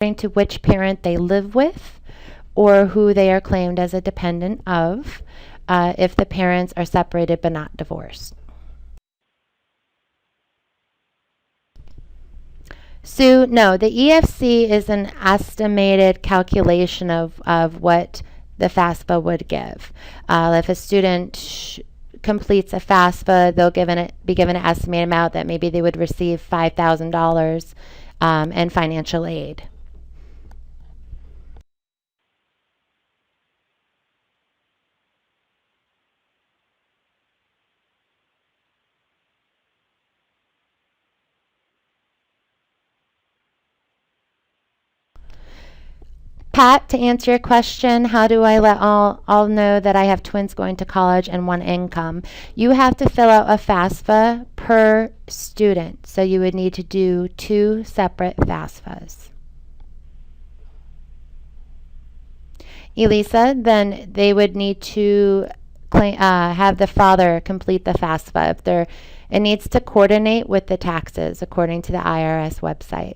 to which parent they live with or who they are claimed as a dependent of if the parents are separated but not divorced. Sue, no, the EFC is an estimated calculation of what the FAFSA would give. If a student completes a FAFSA, they'll be given an estimated amount that maybe they would receive $5,000 in financial aid. Pat, to answer your question, how do I let all know that I have twins going to college and one income? You have to fill out a FAFSA per student. So you would need to do 2 separate FAFSAs. Elisa, then they would need to have the father complete the FAFSA. It needs to coordinate with the taxes according to the IRS website.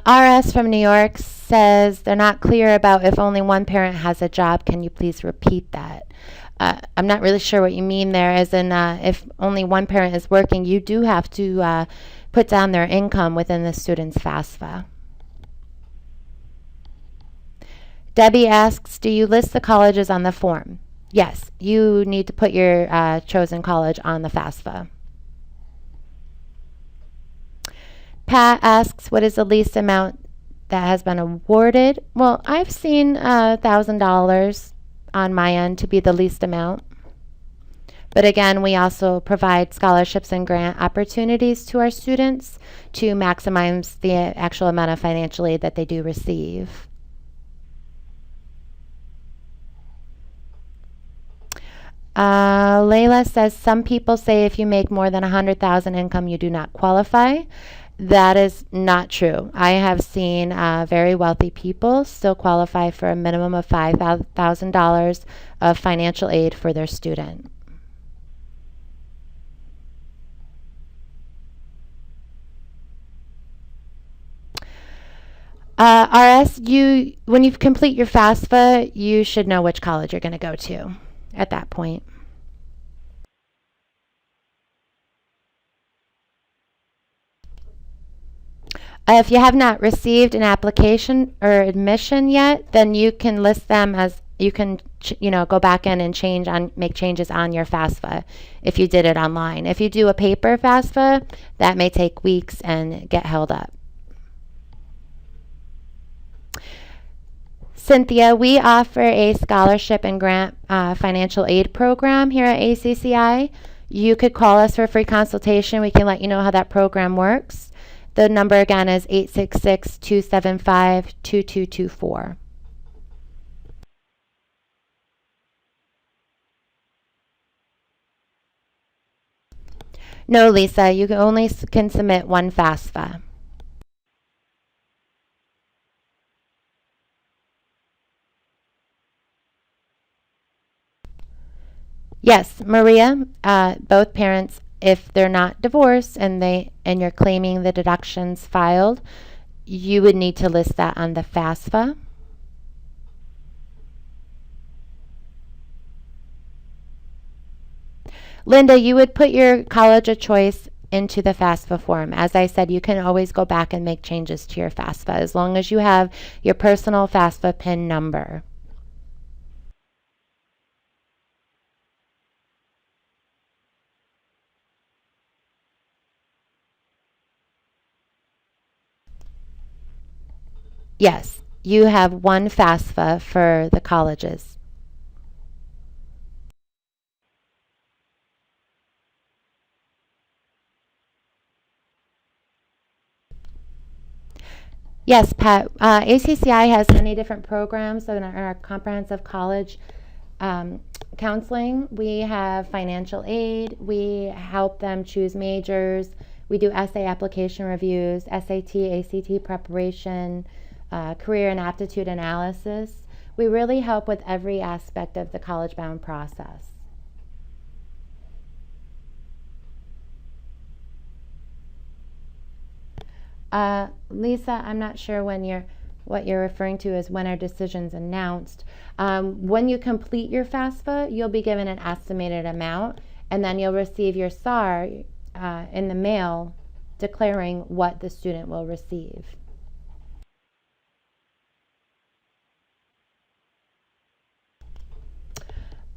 RS from New York says they're not clear about if only one parent has a job. Can you please repeat that? I'm not really sure what you mean there, as in if only one parent is working, you do have to put down their income within the student's FAFSA. Debbie asks, do you list the colleges on the form? Yes, you need to put your chosen college on the FAFSA. Pat asks, what is the least amount that has been awarded? Well, I've seen $1,000 on my end to be the least amount. But again, we also provide scholarships and grant opportunities to our students to maximize the actual amount of financial aid that they do receive. Layla says, some people say if you make more than $100,000 income, you do not qualify. That is not true. I have seen very wealthy people still qualify for a minimum of $5,000 of financial aid for their student. RS, when you complete your FAFSA, you should know which college you're going to go to at that point. If you have not received an application or admission yet, then you can list them as, you can go back in and make changes on your FAFSA if you did it online. If you do a paper FAFSA, that may take weeks and get held up. Cynthia, we offer a scholarship and grant financial aid program here at ACCI. You could call us for a free consultation. We can let you know how that program works. The number again is 866-275-2224. No, Lisa, you only can submit one FAFSA. Yes, Maria, both parents, if they're not divorced and you're claiming the deductions filed, you would need to list that on the FAFSA. Linda, you would put your college of choice into the FAFSA form. As I said, you can always go back and make changes to your FAFSA as long as you have your personal FAFSA PIN number. Yes, you have one FAFSA for the colleges. Yes, Pat. ACCI has many different programs in our comprehensive college counseling, we have financial aid, we help them choose majors, we do essay application reviews, SAT, ACT preparation, career and aptitude analysis. We really help with every aspect of the college-bound process. Lisa, I'm not sure what you're referring to as when are decisions announced. When you complete your FAFSA, you'll be given an estimated amount, and then you'll receive your SAR in the mail declaring what the student will receive.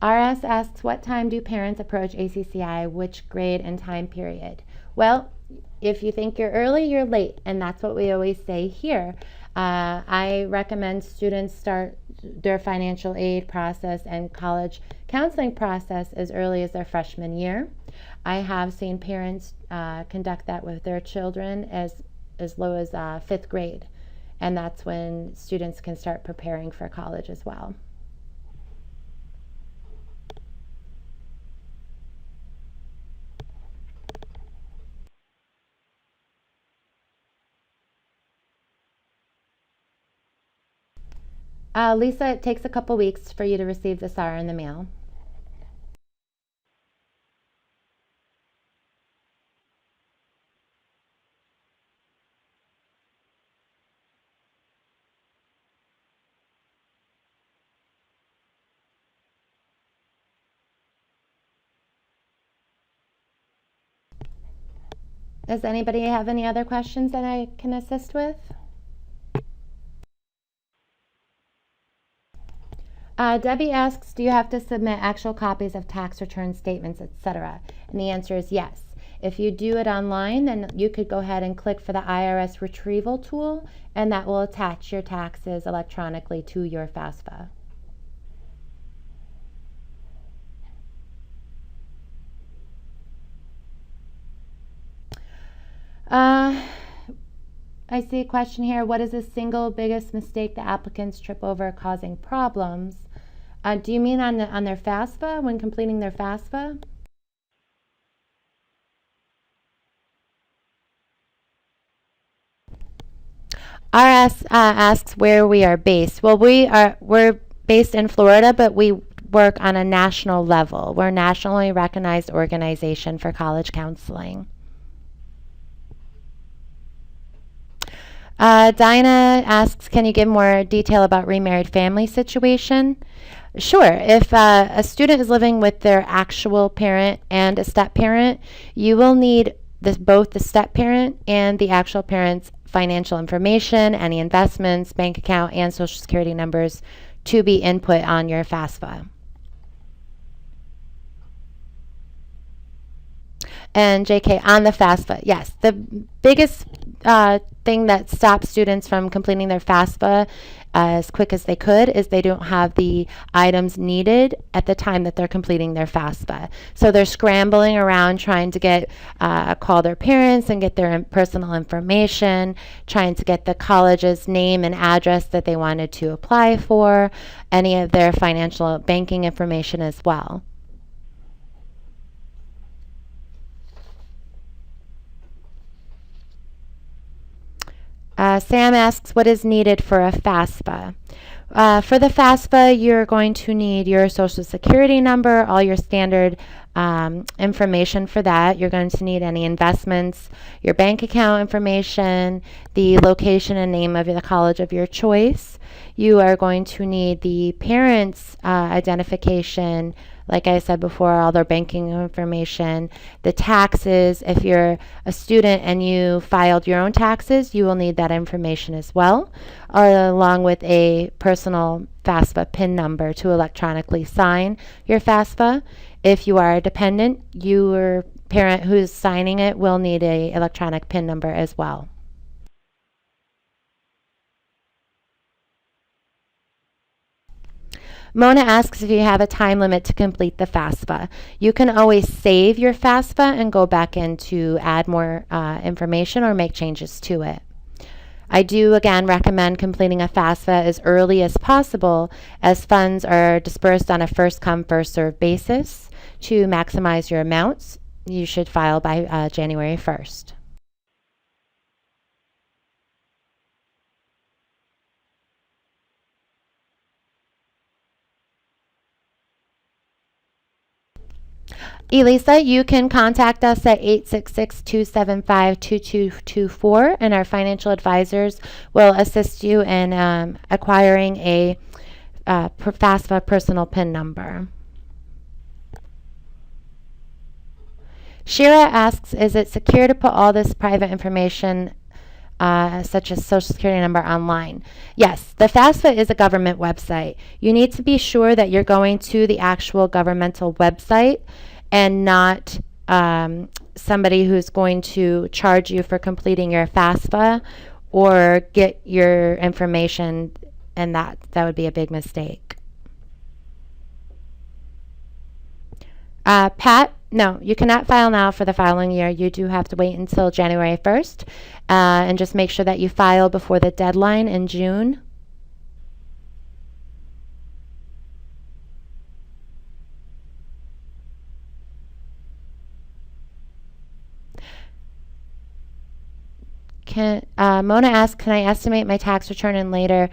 RS asks, what time do parents approach ACCI, which grade and time period? Well, if you think you're early, you're late, and that's what we always say here. I recommend students start their financial aid process and college counseling process as early as their freshman year. I have seen parents conduct that with their children as low as 5th grade, and that's when students can start preparing for college as well. Lisa, it takes a couple weeks for you to receive the SAR in the mail. Does anybody have any other questions that I can assist with? Debbie asks, do you have to submit actual copies of tax return statements, etc.? And the answer is yes. If you do it online, then you could go ahead and click for the IRS retrieval tool, and that will attach your taxes electronically to your FAFSA. I see a question here. What is the single biggest mistake the applicants trip over causing problems? Do you mean on their FAFSA, when completing their FAFSA? RS asks where we are based. Well, we're based in Florida, but we work on a national level. We're a nationally recognized organization for college counseling. Dinah asks, can you give more detail about remarried family situation? Sure. If a student is living with their actual parent and a step parent, you will need both the step parent and the actual parent's financial information, any investments, bank account, and social security numbers to be input on your FAFSA. And JK, on the FAFSA, yes. The biggest thing that stops students from completing their FAFSA as quick as they could is they don't have the items needed at the time that they're completing their FAFSA. So they're scrambling around trying to call their parents and get their personal information, trying to get the college's name and address that they wanted to apply for, any of their financial banking information as well. Sam asks, what is needed for a FAFSA? For the FAFSA, you're going to need your social security number, all your standard information for that. You're going to need any investments, your bank account information, the location and name of the college of your choice. You are going to need the parents' identification, like I said before, all their banking information, the taxes. If you're a student and you filed your own taxes, you will need that information as well, along with a personal FAFSA PIN number to electronically sign your FAFSA. If you are a dependent, your parent who's signing it will need an electronic PIN number as well. Mona asks if you have a time limit to complete the FAFSA. You can always save your FAFSA and go back in to add more information or make changes to it. I do again recommend completing a FAFSA as early as possible, as funds are dispersed on a first come, first served basis. To maximize your amounts, you should file by January 1st. Elisa, you can contact us at 866-275-2224, and our financial advisors will assist you in acquiring a FAFSA personal PIN number. Shira asks, is it secure to put all this private information such as social security number online? Yes, the FAFSA is a government website. You need to be sure that you're going to the actual governmental website and not somebody who's going to charge you for completing your FAFSA or get your information, and that would be a big mistake. Pat, no, you cannot file now for the following year. You do have to wait until January 1st, and just make sure that you file before the deadline in June. Mona asks, can I estimate my tax return and later,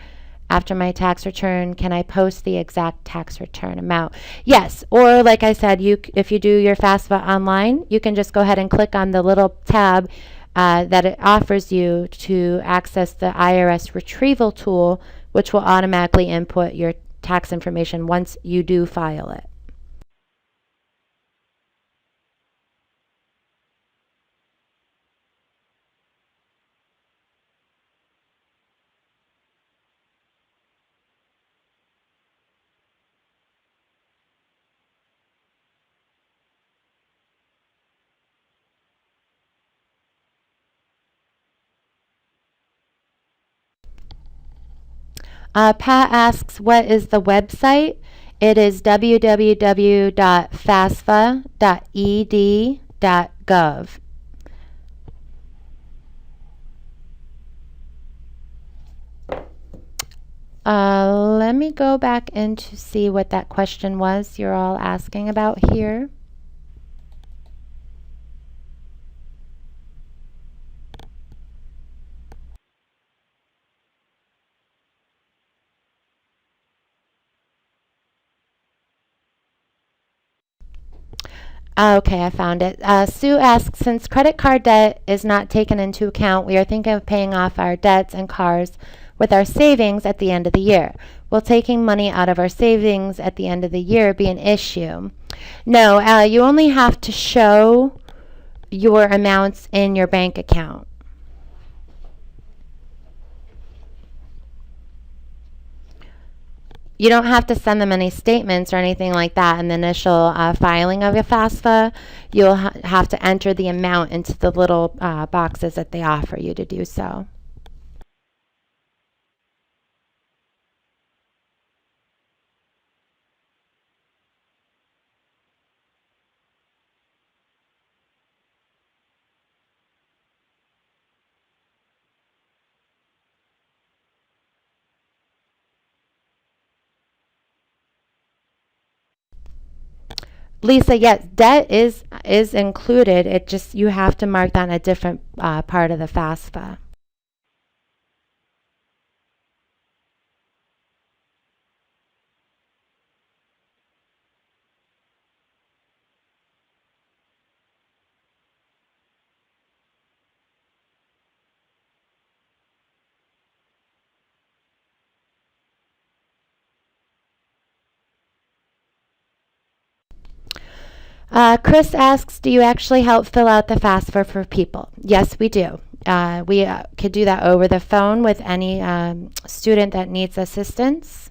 after my tax return, can I post the exact tax return amount? Yes, or like I said, if you do your FAFSA online, you can just go ahead and click on the little tab that it offers you to access the IRS retrieval tool, which will automatically input your tax information once you do file it. Pat asks, what is the website? It is www.fasfa.ed.gov. Let me go back in to see what that question was you're all asking about here. Okay, I found it. Sue asks, since credit card debt is not taken into account, we are thinking of paying off our debts and cars with our savings at the end of the year. Will taking money out of our savings at the end of the year be an issue? No, you only have to show your amounts in your bank account. You don't have to send them any statements or anything like that in the initial filing of your FAFSA. You'll have to enter the amount into the little boxes that they offer you to do so. Lisa, yes, debt is included. It just, you have to mark that on a different part of the FAFSA. Chris asks, do you actually help fill out the FAFSA for people? Yes, we do. We could do that over the phone with any student that needs assistance.